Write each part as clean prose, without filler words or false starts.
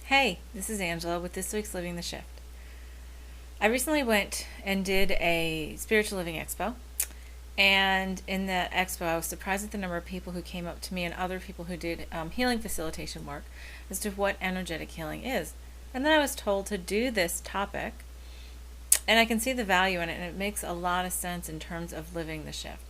Hey, this is Angela with this week's Living the Shift. I recently went and did a spiritual living expo, and in that expo I was surprised at the number of people who came up to me and other people who did healing facilitation work as to what energetic healing is. And then I was told to do this topic, and I can see the value in it, and it makes a lot of sense in terms of living the shift.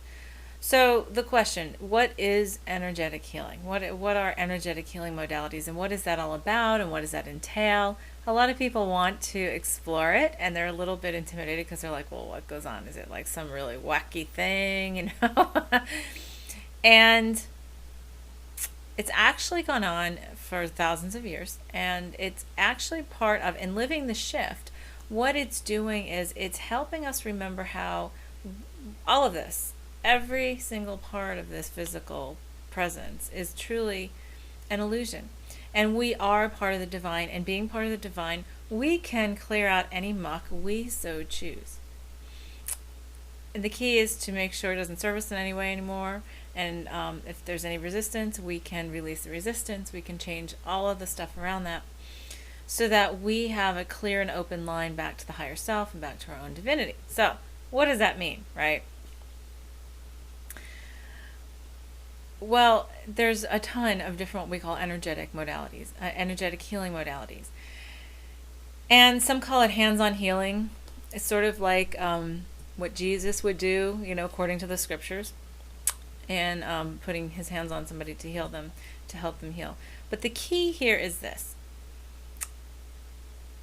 So the question, what is energetic healing? What are energetic healing modalities, and what is that all about, and what does that entail? A lot of people want to explore it, and they're a little bit intimidated because they're like, well, what goes on? Is it like some really wacky thing, And it's actually gone on for thousands of years, and it's actually part of, in living the shift, what it's doing is it's helping us remember how all of this, every single part of this physical presence is truly an illusion. And we are part of the divine, and being part of the divine, we can clear out any muck we so choose. And the key is to make sure it doesn't serve us in any way anymore. And if there's any resistance, we can release the resistance. We can change all of the stuff around that so that we have a clear and open line back to the higher self and back to our own divinity. So what does that mean, right? Well, there's a ton of different what we call energetic modalities, energetic healing modalities. And some call it hands-on healing. It's sort of like what Jesus would do, according to the scriptures, and putting his hands on somebody to heal them, to help them heal. But the key here is this.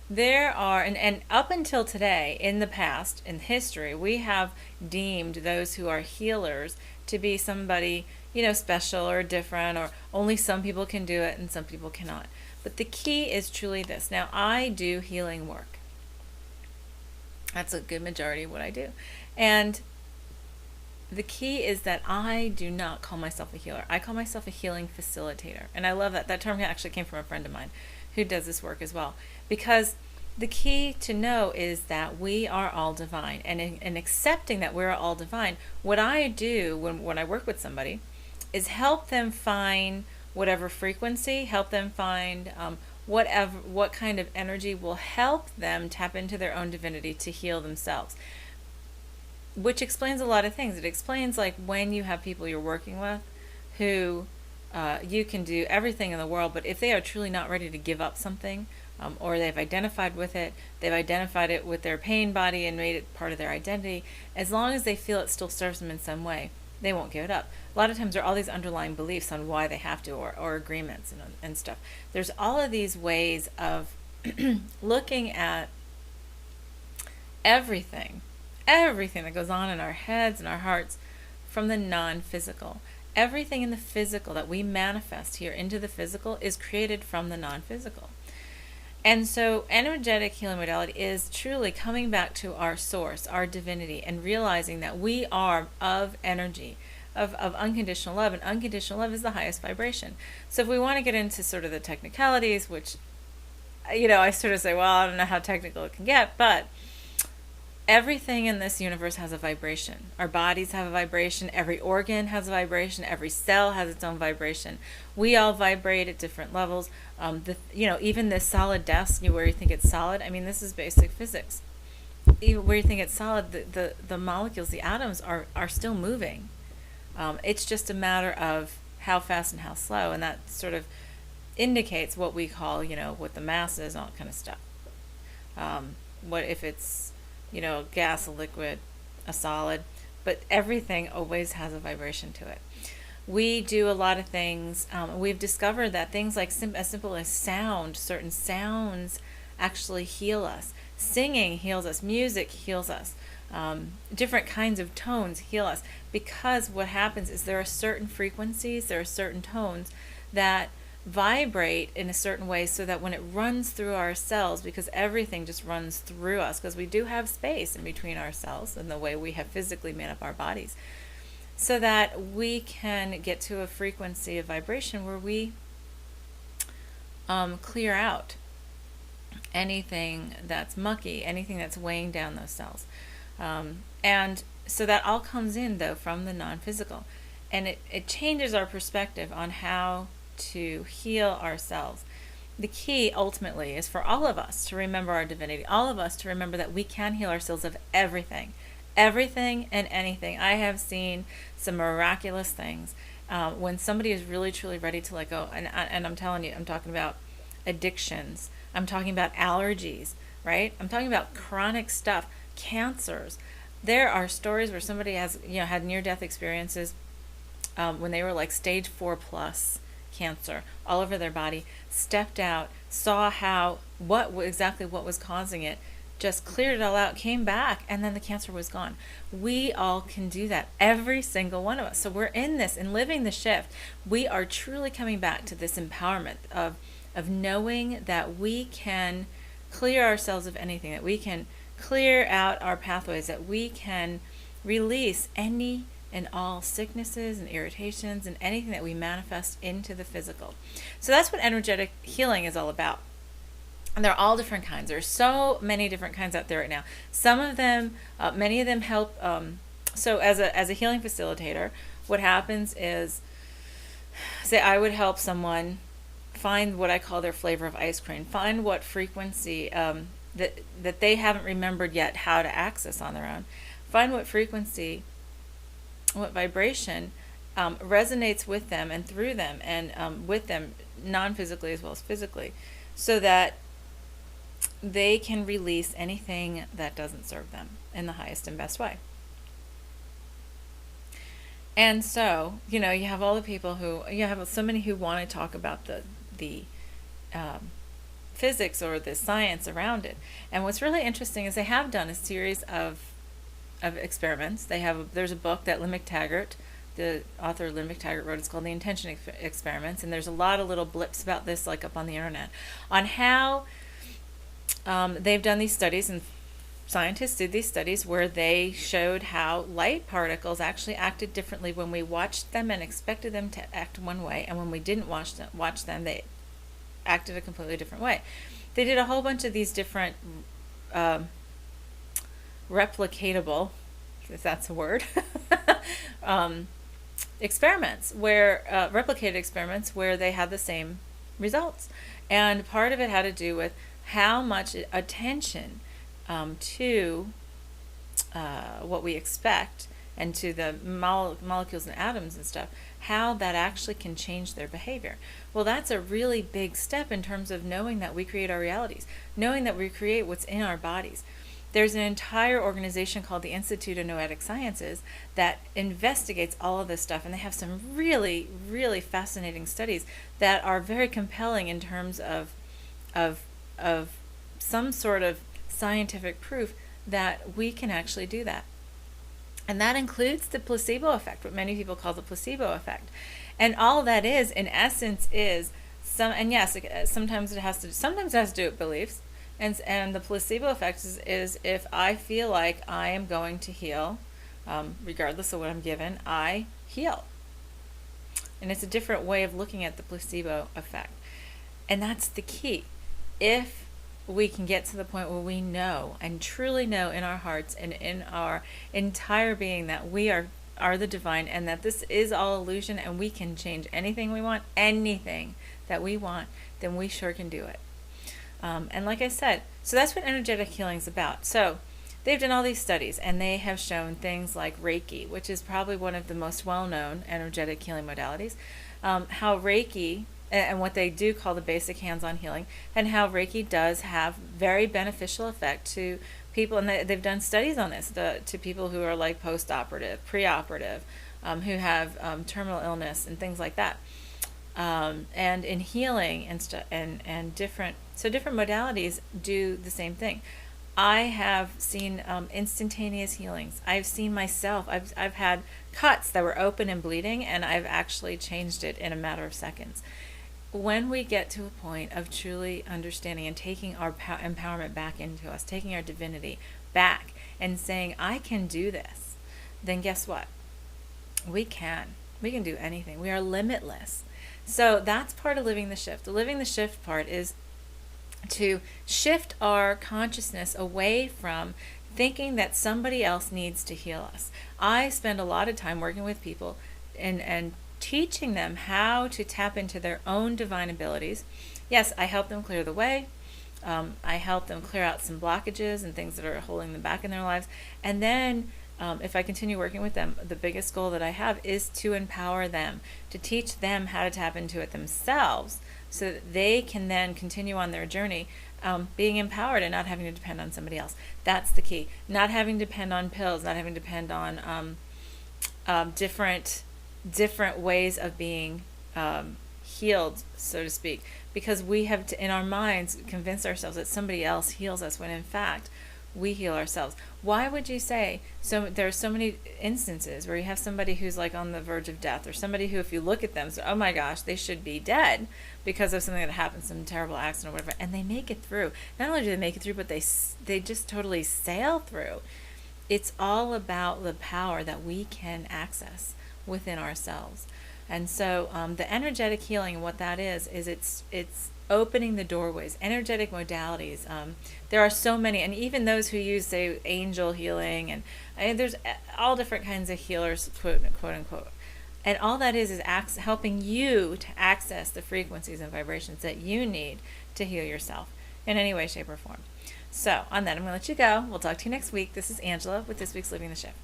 There are, and up until today, in the past, in history, we have deemed those who are healers to be somebody, special or different, or only some people can do it and some people cannot. But the key is truly this. Now, I do healing work. That's a good majority of what I do. And the key is that I do not call myself a healer. I call myself a healing facilitator. And I love that. That term actually came from a friend of mine who does this work as well. Because the key to know is that we are all divine. And in accepting that we're all divine, what I do when I work with somebody is help them find whatever frequency, help them find what kind of energy will help them tap into their own divinity to heal themselves. Which explains a lot of things. It explains like when you have people you're working with who you can do everything in the world, but if they are truly not ready to give up something, or they've identified with it, they've identified it with their pain body and made it part of their identity, as long as they feel it still serves them in some way, they won't give it up. A lot of times there are all these underlying beliefs on why they have to, or agreements and stuff. There's all of these ways of looking at everything that goes on in our heads and our hearts from the non-physical. Everything in the physical that we manifest here into the physical is created from the non-physical. And so energetic healing modality is truly coming back to our source, our divinity, and realizing that we are of energy, of unconditional love, and unconditional love is the highest vibration. So if we want to get into sort of the technicalities, which, I sort of say, well, I don't know how technical it can get, but everything in this universe has a vibration. Our bodies have a vibration. Every organ has a vibration. Every cell has its own vibration. We all vibrate at different levels. Even this solid desk, where you think it's solid, this is basic physics. Even where you think it's solid, the molecules, the atoms are still moving. It's just a matter of how fast and how slow, and that sort of indicates what we call, what the mass is, all that kind of stuff. What if it's a gas, a liquid, a solid, but everything always has a vibration to it. We do a lot of things. We've discovered that things like as simple as sound, certain sounds actually heal us. Singing heals us. Music heals us. Different kinds of tones heal us, because what happens is there are certain frequencies, there are certain tones that vibrate in a certain way, so that when it runs through our cells, because everything just runs through us, because we do have space in between our cells and the way we have physically made up our bodies, so that we can get to a frequency of vibration where we clear out anything that's mucky, anything that's weighing down those cells. And so that all comes in, though, from the non-physical. And it changes our perspective on how to heal ourselves. the key ultimately is for all of us to remember our divinity, all of us to remember that we can heal ourselves of everything, everything and anything. I have seen some miraculous things when somebody is really truly ready to let go. And I'm telling you, I'm talking about addictions, I'm talking about allergies, right? I'm talking about chronic stuff, cancers. There are stories where somebody has, had near-death experiences when they were like stage 4 plus cancer all over their body, stepped out, saw exactly what was causing it, just cleared it all out, came back, and then the cancer was gone. We all can do that, every single one of us. So we're in this, in living the shift, we are truly coming back to this empowerment of knowing that we can clear ourselves of anything, that we can clear out our pathways, that we can release any and all sicknesses and irritations and anything that we manifest into the physical. So that's what energetic healing is all about. And they're all different kinds. There's so many different kinds out there right now. Some of them, many of them help. So as a healing facilitator, what happens is, say I would help someone find what I call their flavor of ice cream, find what frequency that they haven't remembered yet how to access on their own, find what frequency, what vibration resonates with them and through them and with them non-physically as well as physically, so that they can release anything that doesn't serve them in the highest and best way. And so, you have all the people you have so many who want to talk about the physics or the science around it. And what's really interesting is they have done a series of experiments. There's a book that Lynn McTaggart, the author Lynn McTaggart, wrote. It's called The Intention Experiments, and there's a lot of little blips about this, like up on the internet, on how they've done these studies, and scientists did these studies where they showed how light particles actually acted differently when we watched them and expected them to act one way, and when we didn't watch them, they acted a completely different way. They did a whole bunch of these different replicatable, if that's a word, experiments where replicated experiments where they had the same results. And part of it had to do with how much attention to what we expect and to the molecules and atoms and stuff, how that actually can change their behavior. Well, that's a really big step in terms of knowing that we create our realities, knowing that we create what's in our bodies. There's an entire organization called the Institute of Noetic Sciences that investigates all of this stuff, and they have some really, really fascinating studies that are very compelling in terms of some sort of scientific proof that we can actually do that. And that includes the placebo effect, what many people call the placebo effect. And all that is, in essence, is sometimes it has to do with beliefs. And the placebo effect is if I feel like I am going to heal, regardless of what I'm given, I heal. And it's a different way of looking at the placebo effect. And that's the key. If we can get to the point where we know and truly know in our hearts and in our entire being that we are the divine, and that this is all illusion and we can change anything we want, anything that we want, then we sure can do it. And like I said, so that's what energetic healing is about. So they've done all these studies, and they have shown things like Reiki, which is probably one of the most well-known energetic healing modalities, how Reiki, and what they do call the basic hands-on healing, and how Reiki does have very beneficial effect to people, and they've done studies on this, to people who are like post-operative, pre-operative, who have terminal illness and things like that. And in healing and different modalities do the same thing. I have seen instantaneous healings. I've seen myself. I've had cuts that were open and bleeding, and I've actually changed it in a matter of seconds. When we get to a point of truly understanding and taking our empowerment back into us, taking our divinity back and saying, I can do this, then guess what? We can. We can do anything. We are limitless. So that's part of living the shift. The living the shift part is to shift our consciousness away from thinking that somebody else needs to heal us. I spend a lot of time working with people and teaching them how to tap into their own divine abilities, Yes, I help them clear the way. I help them clear out some blockages and things that are holding them back in their lives. And then, if I continue working with them, the biggest goal that I have is to empower them, to teach them how to tap into it themselves so that they can then continue on their journey, being empowered and not having to depend on somebody else. That's the key. Not having to depend on pills, not having to depend on different ways of being healed, so to speak, because we have to, in our minds, convince ourselves that somebody else heals us when in fact we heal ourselves. Why would you say so? There are so many instances where you have somebody who's like on the verge of death, or somebody who, if you look at them, so, oh my gosh, they should be dead because of something that happened, some terrible accident or whatever, and they make it through. Not only do they make it through, but they just totally sail through. It's all about the power that we can access within ourselves. And so the energetic healing, and what that is it's opening the doorways, energetic modalities. There are so many, and even those who use, say, angel healing, and there's all different kinds of healers, quote unquote. And all that is helping you to access the frequencies and vibrations that you need to heal yourself in any way, shape, or form. So on that, I'm going to let you go. We'll talk to you next week. This is Angela with this week's Living the Shift.